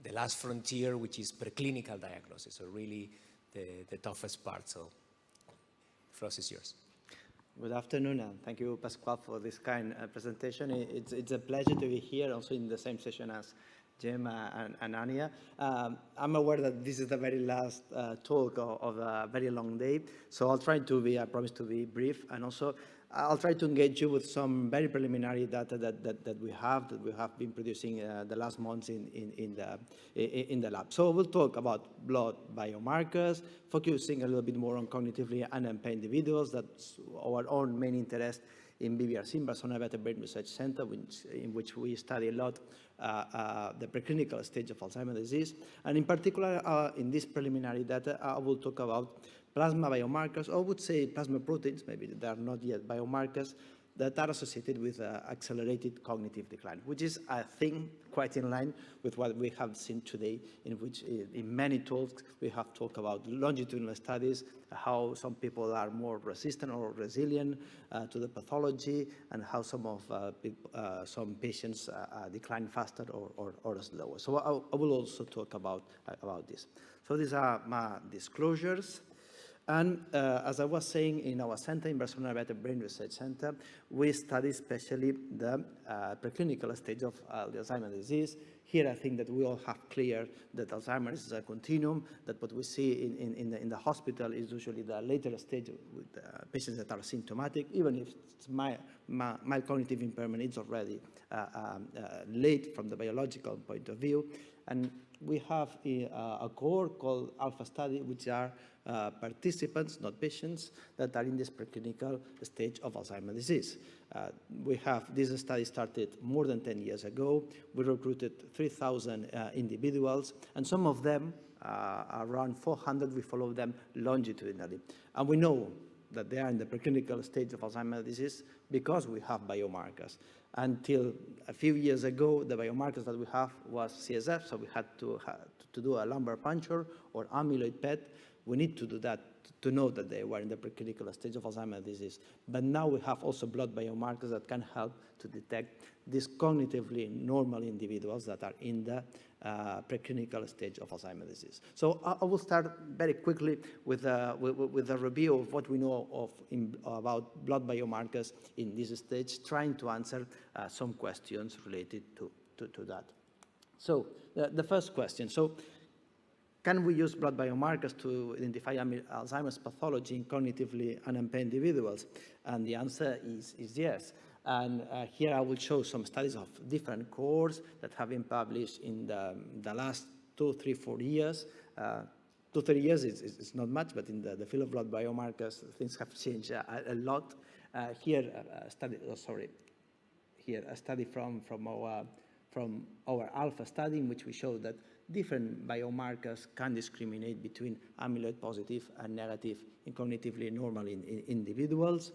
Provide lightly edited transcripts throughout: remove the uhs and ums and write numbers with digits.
the last frontier, which is preclinical diagnosis, so really the toughest part. So the floor is yours. Good afternoon, and thank you, Pascual, for this kind presentation. It's a pleasure to be here, also in the same session as Gemma and Anja. I'm aware that this is the very last talk of a very long day, so I'll try to be, I promise to be brief, and also I'll try to engage you with some very preliminary data that we have been producing the last months in the lab. So we'll talk about blood biomarkers, focusing a little bit more on cognitively unimpaired individuals. That's our own main interest in BBRC, in Barcelona Brain Research Center, in which we study a lot the preclinical stage of Alzheimer's disease. And in particular, in this preliminary data, I will talk about plasma biomarkers, or I would say plasma proteins, maybe they are not yet biomarkers, that are associated with accelerated cognitive decline, which is, I think, quite in line with what we have seen today, in which in many talks we have talked about longitudinal studies, how some people are more resistant or resilient to the pathology, and how some patients decline faster or slower. So I will also talk about this. So these are my disclosures. And as I was saying, in our center, in Barcelona Brain Research Center, we study especially the preclinical stage of the Alzheimer's disease. Here, I think that we all have clear that Alzheimer's is a continuum, that what we see in the hospital is usually the later stage with patients that are symptomatic, even if it's mild cognitive impairment, it's already late from the biological point of view. And we have a cohort called Alpha study, which are participants, not patients, that are in this preclinical stage of Alzheimer's disease. This study started more than 10 years ago. We recruited 3,000 individuals, and some of them, around 400, we follow them longitudinally. And we know that they are in the preclinical stage of Alzheimer's disease because we have biomarkers. Until a few years ago, the biomarkers that we have was CSF, so we had to do a lumbar puncture or amyloid PET. We need to do that to know that they were in the preclinical stage of Alzheimer's disease. But now we have also blood biomarkers that can help to detect these cognitively normal individuals that are in the preclinical stage of Alzheimer's disease. So I will start very quickly with a review of what we know about blood biomarkers in this stage, trying to answer some questions related to that. So the first question. So can we use blood biomarkers to identify Alzheimer's pathology in cognitively unimpaired individuals? And the answer is yes. And here I will show some studies of different cohorts that have been published in the last 2, 3, 4 years. 2, 3 years is not much, but in the field of blood biomarkers, things have changed a lot. Here a study from our Alpha study, in which we show that different biomarkers can discriminate between amyloid positive and negative in cognitively normal individuals.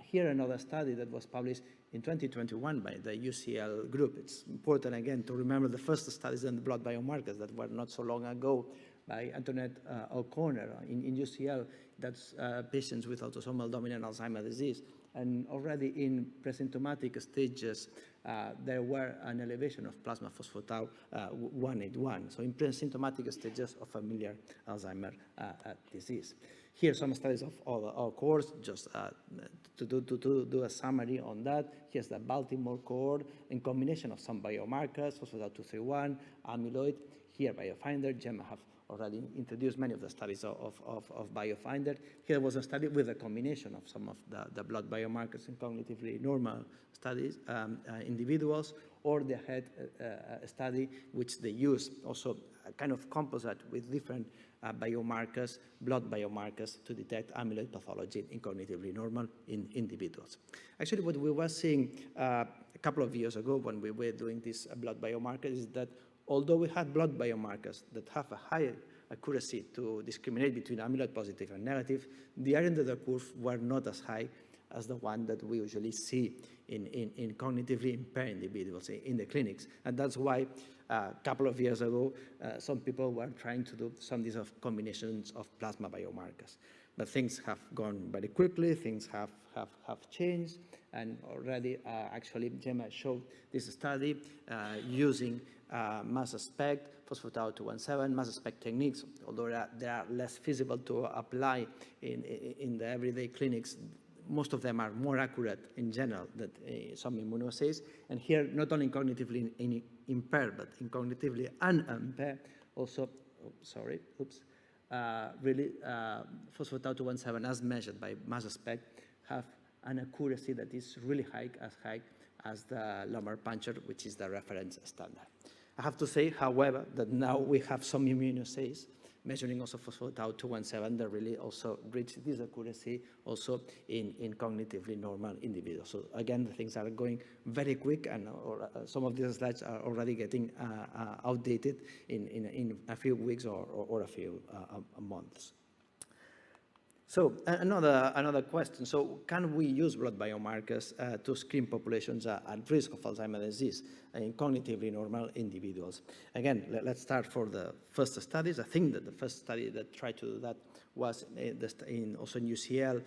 Here another study that was published in 2021 by the UCL group. It's important again to remember the first studies on the blood biomarkers that were not so long ago by Antoinette O'Connor in UCL. That's patients with autosomal dominant Alzheimer's disease. And already in presymptomatic stages, there were an elevation of plasma phospho-tau 181, so in presymptomatic stages of familiar Alzheimer's disease. Here are some studies of our cohorts, just to do a summary on that. Here's the Baltimore cohort in combination of some biomarkers, phospho-tau 231, amyloid. Here, Biofinder. Gemma have already introduced many of the studies of Biofinder. Here was a study with a combination of some of the blood biomarkers in cognitively normal studies, individuals, or they had a study which they used also a kind of composite with different biomarkers, blood biomarkers, to detect amyloid pathology in cognitively normal individuals. Actually, what we were seeing a couple of years ago when we were doing this blood biomarkers is that although we had blood biomarkers that have a higher accuracy to discriminate between amyloid positive and negative, the area under the curve were not as high as the one that we usually see in cognitively impaired individuals in the clinics. And that's why a couple of years ago, some people were trying to do some of these combinations of plasma biomarkers. But things have gone very quickly, things have changed, and already actually Gemma showed this study using mass spec, phospho-tau217, mass spec techniques, although they are less feasible to apply in the everyday clinics. Most of them are more accurate in general than some immunoassays. And here, not only cognitively impaired, but in cognitively unimpaired, also, really phospho-tau217 as measured by mass spec have an accuracy that is really high as the lumbar puncture, which is the reference standard. I have to say, however, that now we have some immunoassays measuring also phospho-tau217 that really also reach this accuracy also in cognitively normal individuals. So again, the things are going very quick, and some of these slides are already getting outdated in a few weeks or a few months. So another question. So can we use blood biomarkers to screen populations at risk of Alzheimer's disease in cognitively normal individuals? Again, let's start for the first studies. I think that the first study that tried to do that was also in UCL,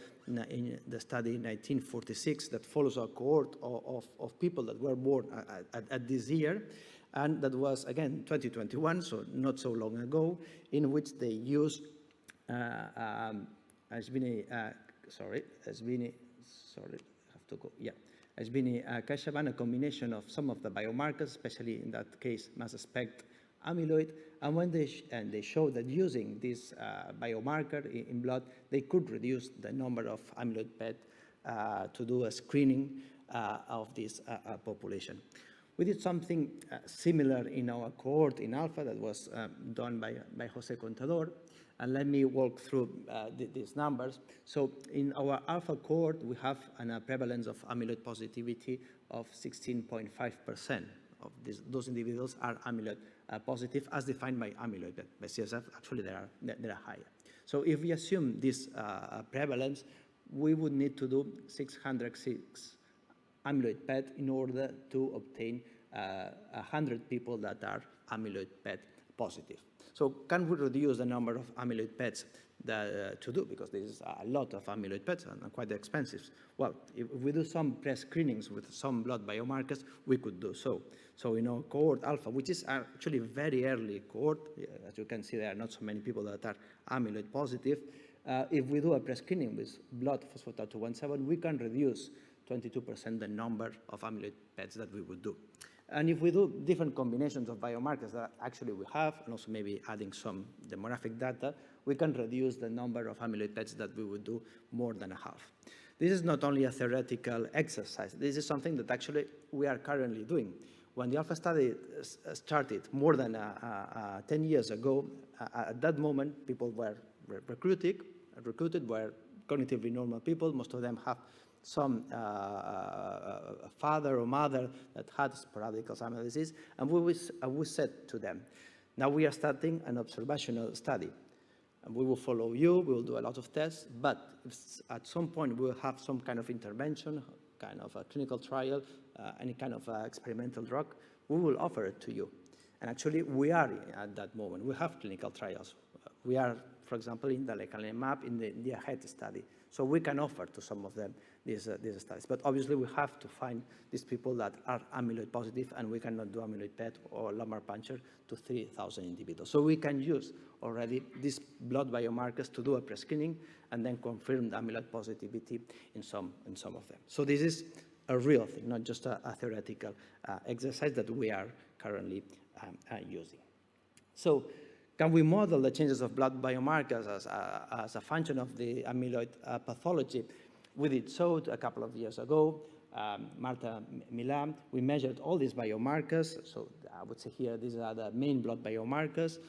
in the study in 1946 that follows a cohort of people that were born at this year. And that was, again, 2021, so not so long ago, in which they used Kashavan, a combination of some of the biomarkers, especially in that case mass spec amyloid, and when they showed that using this biomarker in blood, they could reduce the number of amyloid PET to do a screening of this population. We did something similar in our cohort in Alpha that was done by Jose Contador. And let me walk through these numbers. So in our alpha cohort, we have a prevalence of amyloid positivity of 16.5% of those individuals are amyloid positive as defined by amyloid PET. By CSF, actually, they are higher. So if we assume this prevalence, we would need to do 606 amyloid PET in order to obtain 100 people that are amyloid PET positive. So can we reduce the number of amyloid PETs to do? Because there is a lot of amyloid PETs and quite expensive. Well, if we do some pre-screenings with some blood biomarkers, we could do so. So in our cohort alpha, which is actually a very early cohort, as you can see, there are not so many people that are amyloid positive. If we do a pre-screening with blood phospho-tau217, we can reduce 22% the number of amyloid PETs that we would do. And if we do different combinations of biomarkers that actually we have, and also maybe adding some demographic data, we can reduce the number of amyloid PETs that we would do more than a half. This is not only a theoretical exercise. This is something that actually we are currently doing. When the Alpha study started more than 10 years ago, at that moment, people were recruited were cognitively normal people. Most of them have some father or mother that had sporadic Alzheimer's disease, and we said to them, now we are starting an observational study. And we will follow you, we will do a lot of tests, but if at some point we will have some kind of intervention, kind of a clinical trial, any kind of experimental drug, we will offer it to you. And actually, we are at that moment. We have clinical trials. We are, for example, in the lecanemab in the AHEAD study. So we can offer to some of them these studies. But obviously, we have to find these people that are amyloid positive, and we cannot do amyloid PET or lumbar puncture to 3,000 individuals. So we can use already these blood biomarkers to do a pre-screening and then confirm the amyloid positivity in some of them. So this is a real thing, not just a theoretical exercise that we are currently using. So can we model the changes of blood biomarkers as a function of the amyloid pathology? We did so a couple of years ago. Marta Milan, we measured all these biomarkers. So I would say here, these are the main blood biomarkers,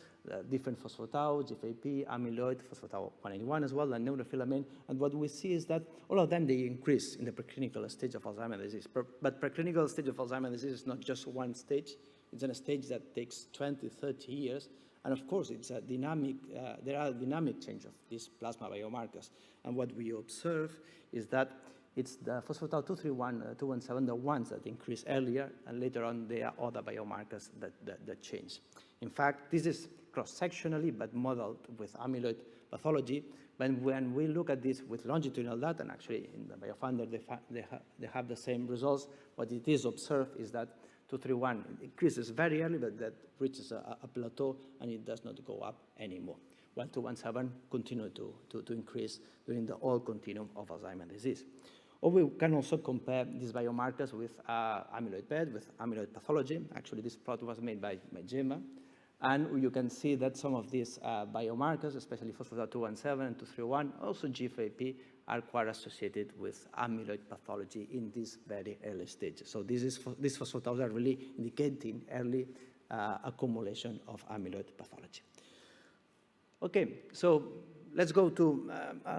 different phospho-tau, GFAP, amyloid, phospho-tau181 as well, and neurofilament. And what we see is that all of them, they increase in the preclinical stage of Alzheimer's disease. But preclinical stage of Alzheimer's disease is not just one stage. It's in a stage that takes 20, 30 years. And of course, it's a dynamic, there are dynamic change of these plasma biomarkers. And what we observe is that it's the phospho-tau231, 217, the ones that increase earlier, and later on there are other biomarkers that change. In fact, this is cross-sectionally, but modeled with amyloid pathology. But when we look at this with longitudinal data, and actually in the BioFounder they have the same results, what it is observed is that 231, it increases very early, but that reaches a plateau, and it does not go up anymore. While 217 continue to increase during the whole continuum of Alzheimer's disease. Or we can also compare these biomarkers with amyloid PET, with amyloid pathology. Actually, this plot was made by Gemma. And you can see that some of these biomarkers, especially phospho-tau 217 and 231, also G5P, are quite associated with amyloid pathology in these very early stages. So these phospho-taus are really indicating early accumulation of amyloid pathology. Okay, so let's go to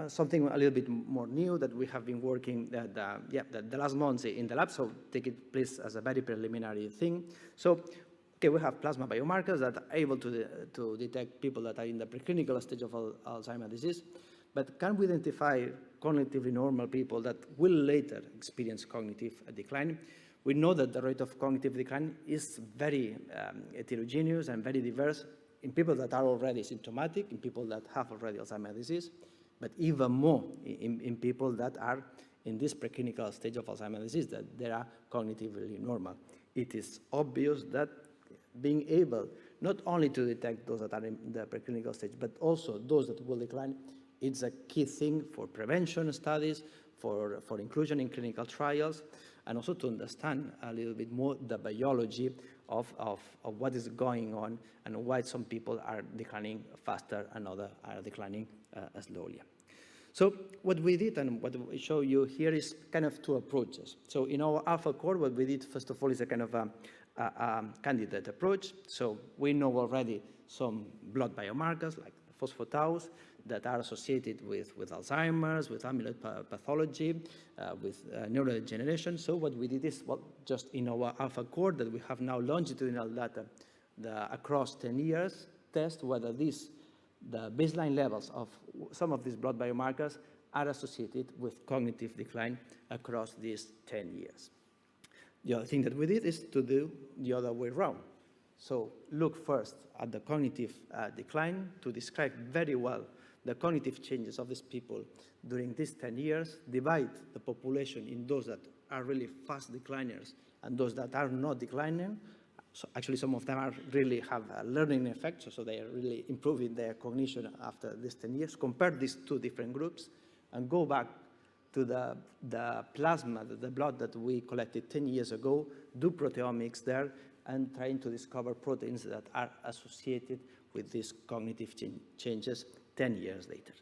something a little bit more new that we have been working the last months in the lab, so take it please as a very preliminary thing. So, okay, we have plasma biomarkers that are able to detect people that are in the preclinical stage of Alzheimer's disease, but can we identify cognitively normal people that will later experience cognitive decline? We know that the rate of cognitive decline is very heterogeneous and very diverse in people that are already symptomatic, in people that have already Alzheimer's disease, but even more in people that are in this preclinical stage of Alzheimer's disease, that they are cognitively normal. It is obvious that being able not only to detect those that are in the preclinical stage, but also those that will decline, it's a key thing for prevention studies, for inclusion in clinical trials, and also to understand a little bit more the biology of what is going on and why some people are declining faster and others are declining slowly. So what we did and what we show you here is kind of two approaches. So in our alpha core, what we did first of all is a kind of a candidate approach. So we know already some blood biomarkers like phospho-taus that are associated with Alzheimer's, with amyloid pathology, with neurodegeneration. So what we did is, well, just in our alpha core that we have now longitudinal data across 10 years, test whether the baseline levels of some of these blood biomarkers are associated with cognitive decline across these 10 years. The other thing that we did is to do the other way around. So look first at the cognitive decline to describe very well the cognitive changes of these people during these 10 years, divide the population in those that are really fast decliners and those that are not declining. So actually some of them really have a learning effect, so they are really improving their cognition after these 10 years. Compare these two different groups and go back to the plasma, the blood that we collected 10 years ago, do proteomics there, and trying to discover proteins that are associated with these cognitive changes 10 years later.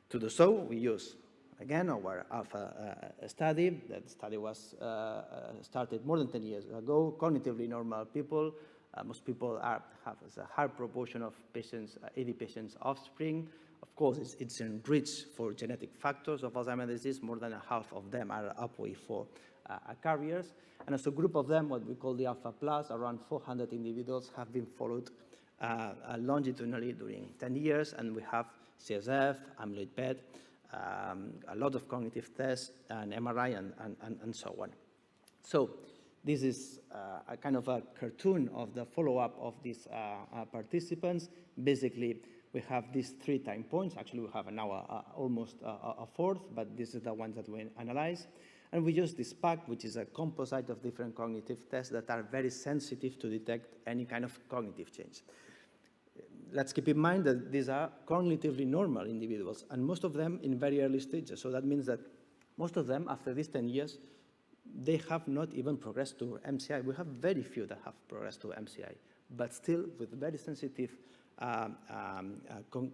To do so, we use, again, our alpha study. That study was started more than 10 years ago. Cognitively normal people, most people have a high proportion of patients, 80 patients offspring. Of course, it's enriched for genetic factors of Alzheimer's disease. More than half of them are APOE4 carriers. And as a group of them, what we call the alpha plus, around 400 individuals have been followed longitudinally during 10 years, and we have CSF, amyloid PET, a lot of cognitive tests, and MRI, and so on. So this is a kind of a cartoon of the follow-up of these participants. Basically, we have these 3 time points. Actually, we have now almost a fourth, but this is the ones that we analyze. And we use this pack, which is a composite of different cognitive tests that are very sensitive to detect any kind of cognitive change. Let's keep in mind that these are cognitively normal individuals, and most of them in very early stages. So that means that most of them, after these 10 years, they have not even progressed to MCI. We have very few that have progressed to MCI, but still with very sensitive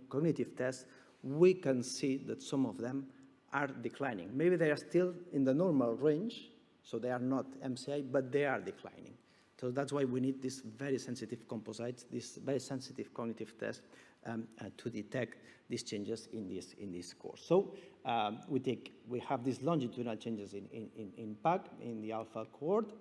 cognitive tests, we can see that some of them are declining. Maybe they are still in the normal range, so they are not MCI, but they are declining. So that's why we need these very sensitive composites, this very sensitive cognitive test to detect these changes in this course. So we have these longitudinal changes in PAC, in the alpha cohort,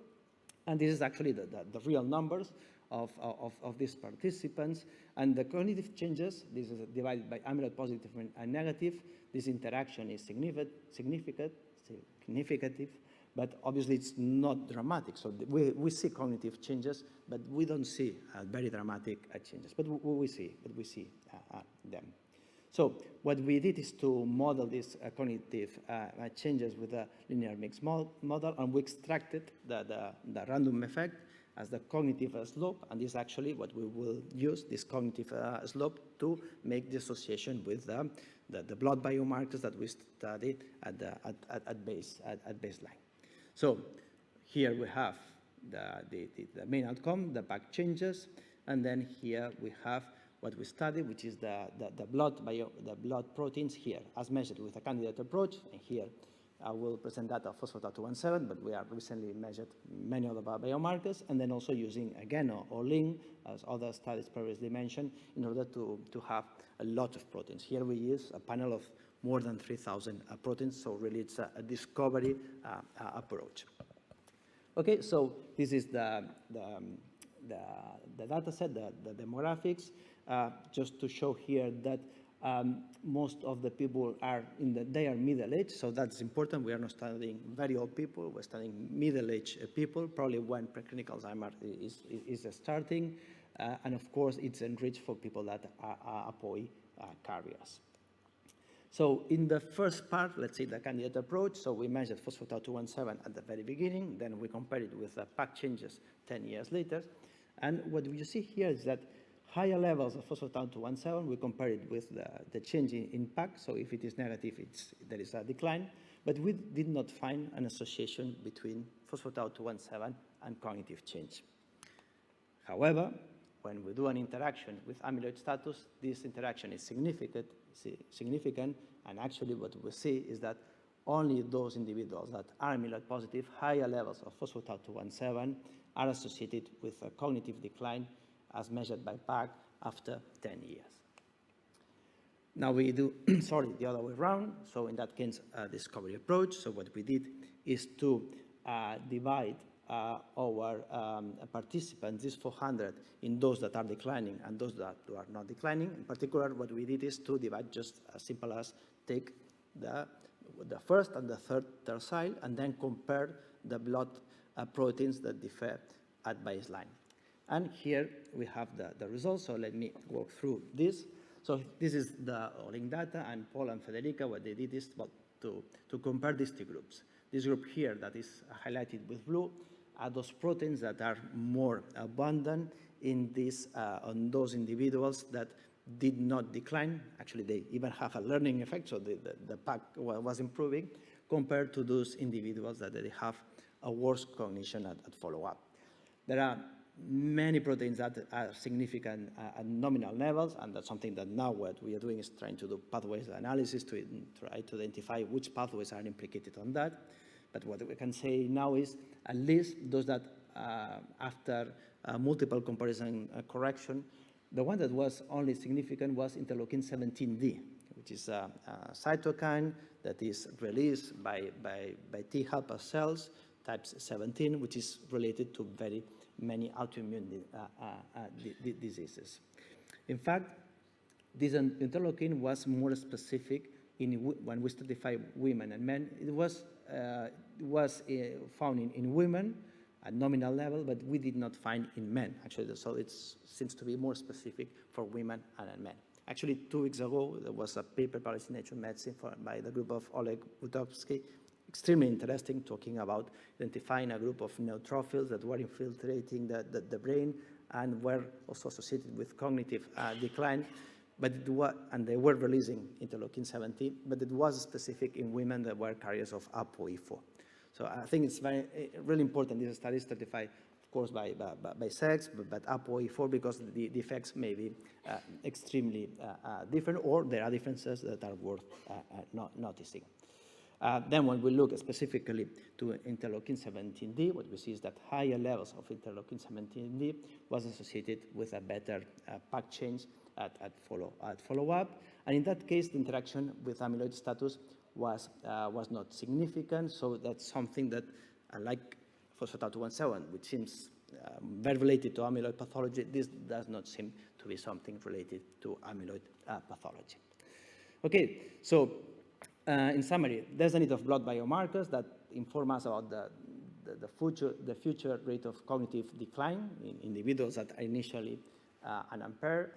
and this is actually the real numbers of these participants. And the cognitive changes, this is divided by amyloid positive and negative. This interaction is significant, but obviously it's not dramatic. So we see cognitive changes, but we don't see very dramatic changes. But we see them. So what we did is to model these cognitive changes with a linear mixed model, and we extracted the random effect as the cognitive slope, and this is actually what we will use, this cognitive slope, to make the association with the blood biomarkers that we studied at baseline. So here we have the main outcome, the PAC changes, and then here we have what we studied, which is the blood proteins here, as measured with a candidate approach. And here I will present data of phospho-tau217, but we have recently measured many other biomarkers, and then also using, again, or Lund, as other studies previously mentioned, in order to have a lot of proteins. Here we use a panel of more than 3,000 proteins, so really it's a discovery approach. Okay, so this is the data set, the demographics, just to show here that most of the people are they are middle-aged, so that's important. We are not studying very old people, we're studying middle-aged people, probably when preclinical Alzheimer is starting, and of course it's enriched for people that are APOE carriers. So in the first part, let's say the candidate approach, so we measured phospho-tau217 at the very beginning, then we compared it with the PAC changes 10 years later, and what you see here is that higher levels of phospho-tau217, we compare it with the change in PAC, so if it is negative, there is a decline, but we did not find an association between phospho-tau217 and cognitive change. However, when we do an interaction with amyloid status, this interaction is significant, and actually what we see is that only those individuals that are amyloid positive, higher levels of phospho-tau217 are associated with a cognitive decline as measured by PAC after 10 years. Now we do, the other way around. So in that case, a discovery approach. So what we did is to divide our participants, these 400, in those that are declining and those that are not declining. In particular, what we did is to divide just as simple as take the first and the third tercile and then compare the blood proteins that differ at baseline. And here we have the results, so let me walk through this. So this is the Link data, and Paul and Federica, what they did is to compare these two groups. This group here that is highlighted with blue are those proteins that are more abundant in on those individuals that did not decline. Actually, they even have a learning effect, so the PAC was improving, compared to those individuals that they have a worse cognition at follow-up. There are many proteins that are significant at nominal levels, and that's something that now what we are doing is trying to do pathways analysis to try to identify which pathways are implicated on that. But what we can say now is at least those that after multiple comparison correction, the one that was only significant was interleukin-17D, which is a cytokine that is released by T helper cells, type 17, which is related to very many autoimmune diseases. In fact, this interleukin was more specific when we stratified women and men. It was found in women at nominal level, but we did not find in men, actually. So it seems to be more specific for women and men. Actually, 2 weeks ago, there was a paper published in Nature Medicine by the group of Oleg Butovsky, extremely interesting, talking about identifying a group of neutrophils that were infiltrating the brain and were also associated with cognitive decline, and they were releasing interleukin-17, but it was specific in women that were carriers of ApoE4. So I think it's really important. This study is stratified, of course, by sex, but ApoE4 because the effects may be extremely different, or there are differences that are worth noticing. Then when we look specifically to interleukin-17D, what we see is that higher levels of interleukin-17D was associated with a better PAC change at follow-up. And in that case, the interaction with amyloid status was not significant, so that's something that, like phospho-tau217, which seems very related to amyloid pathology, this does not seem to be something related to amyloid pathology. Okay, so in summary, there's a need of blood biomarkers that inform us about the future rate of cognitive decline in individuals that are initially unimpaired.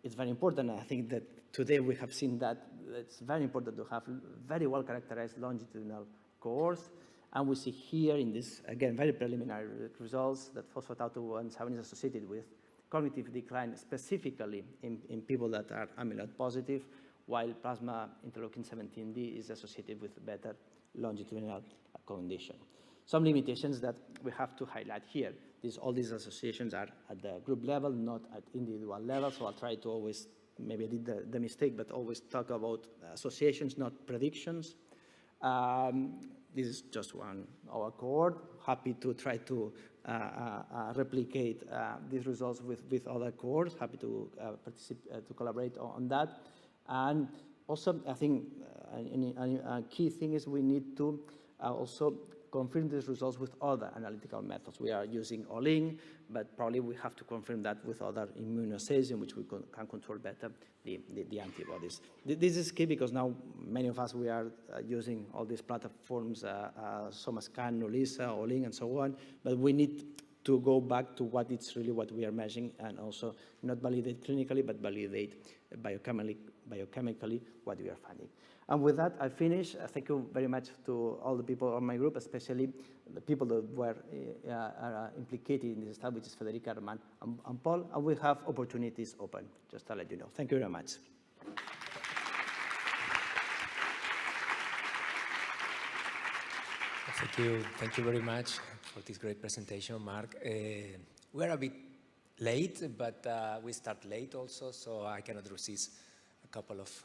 it's very important. I think that today we have seen that it's very important to have very well characterized longitudinal cohorts. And we see here in this, again, very preliminary results that phospho-tau217 is associated with cognitive decline, specifically in people that are amyloid positive, while plasma interleukin-17D is associated with better longitudinal condition. Some limitations that we have to highlight here. All these associations are at the group level, not at individual level, so I'll try to always, maybe I did the mistake, but always talk about associations, not predictions. This is just our cohort. Happy to try to replicate these results with other cohorts. Happy to participate, to collaborate on that. And also, I think a key thing is we need to also confirm these results with other analytical methods. We are using All-in, but probably we have to confirm that with other immunoassays in which we can control better the antibodies. This is key because now many of us, we are using all these platforms, SomaScan, Nolisa, All-in, and so on, but we need to go back to what it's really what we are measuring and also not validate clinically, but validate biochemically what we are finding. And with that, I finish. Thank you very much to all the people on my group, especially the people that were implicated in this study, which is Federica, Roman, and Paul. And we have opportunities open, just to let you know. Thank you very much. Thank you very much for this great presentation, Marc. We're a bit late, but we start late also, so I cannot resist a couple of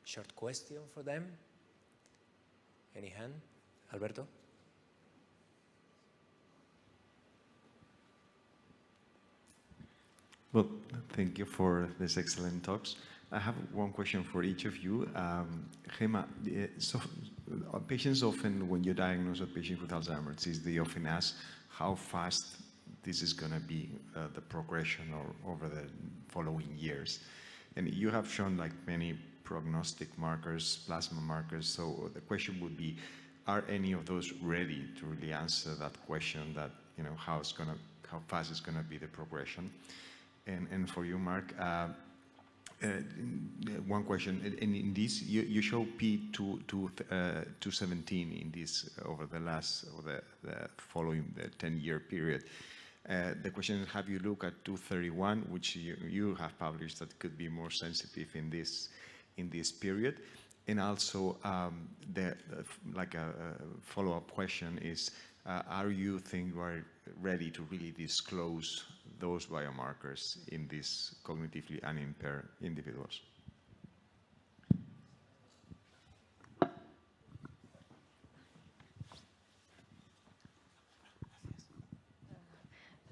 short questions for them. Any hand? Alberto? Well, thank you for these excellent talks. I have one question for each of you. Gemma, so patients often, when you diagnose a patient with Alzheimer's disease, they often ask how fast this is going to be, the progression over the following years. And you have shown like many prognostic markers, plasma markers. So the question would be, are any of those ready to really answer that question that, you know, how fast is going to be the progression? And for you, Marc, one question. In this, you show P217 in this over the following the 10-year period. The question is, have you looked at 231, which you have published that could be more sensitive in this period? And also, like a follow-up question is, are you ready to really disclose those biomarkers in these cognitively unimpaired individuals?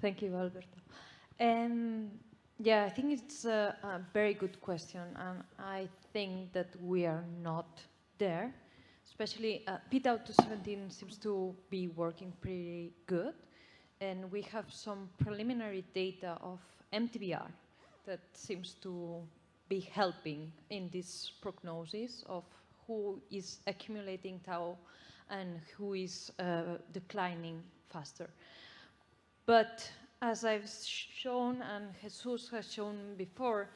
Thank you, Alberto. Yeah, I think it's a very good question, and I think that we are not there. Especially P217 seems to be working pretty good, and we have some preliminary data of MTBR that seems to be helping in this prognosis of who is accumulating tau and who is declining faster. But as I've shown and Jesus has shown before,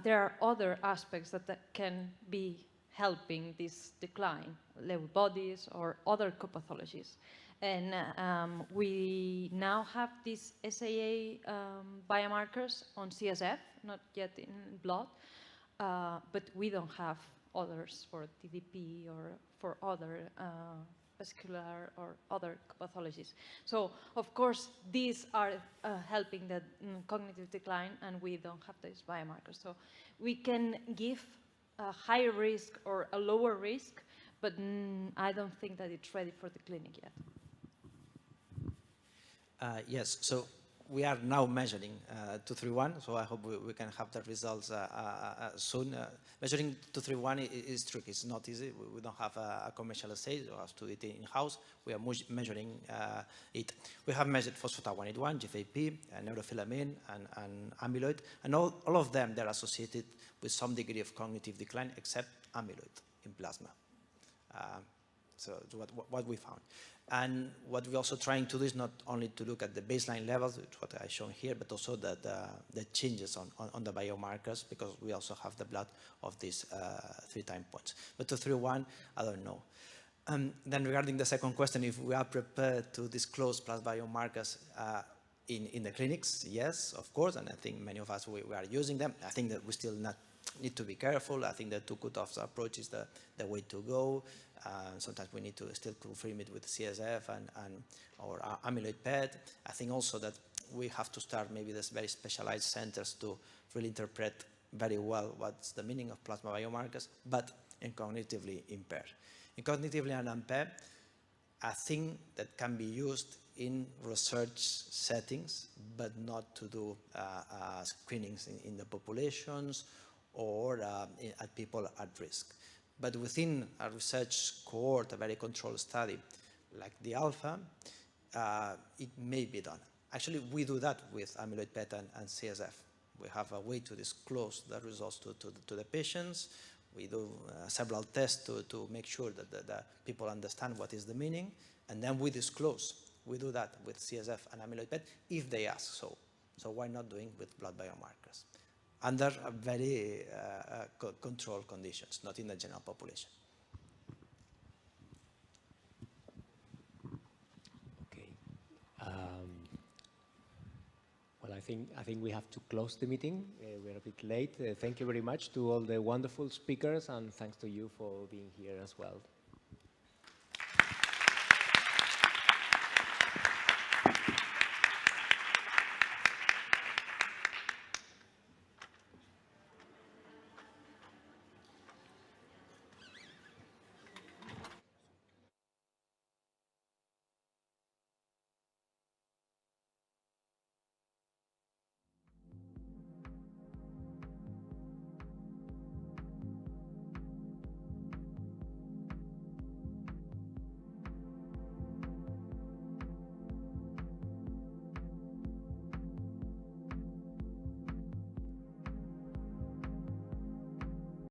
there are other aspects that can be helping this decline, Lewy bodies or other co-pathologies. And we now have these SAA biomarkers on CSF, not yet in blood, but we don't have others for TDP or for other vascular or other pathologies. So, of course, these are helping the cognitive decline, and we don't have these biomarkers. So we can give a higher risk or a lower risk, but I don't think that it's ready for the clinic yet. Yes, so we are now measuring 231, so I hope we can have the results soon. Measuring 231 is tricky, it's not easy. We don't have a commercial assay, we have to do it in-house. We are measuring it. We have measured phospho-tau181, GFAP, neurofilament, and amyloid, and all of them, they're associated with some degree of cognitive decline, except amyloid in plasma. So what we found. And what we're also trying to do is not only to look at the baseline levels, which what I've shown here, but also the changes on the biomarkers, because we also have the blood of these 3 time points. But 231, I don't know. Then regarding the second question, if we are prepared to disclose plus biomarkers in the clinics, yes, of course, and I think many of us, we are using them. I think that we still need to be careful. I think the 2 cutoffs approach is the way to go. Sometimes we need to still confirm it with CSF or amyloid PET. I think also that we have to start maybe this very specialized centers to really interpret very well what's the meaning of plasma biomarkers, but in cognitively impaired. In cognitively unimpaired, I think that can be used in research settings, but not to do screenings in the populations or at people at risk. But within a research cohort, a very controlled study like the alpha, it may be done. Actually, we do that with amyloid PET and CSF. We have a way to disclose the results to the patients. We do several tests to make sure that the people understand what is the meaning, and then we disclose. We do that with CSF and amyloid PET if they ask so. So why not doing with blood biomarkers? Under very controlled conditions, not in the general population. Okay. Well, I think we have to close the meeting. We're a bit late. Thank you very much to all the wonderful speakers, and thanks to you for being here as well.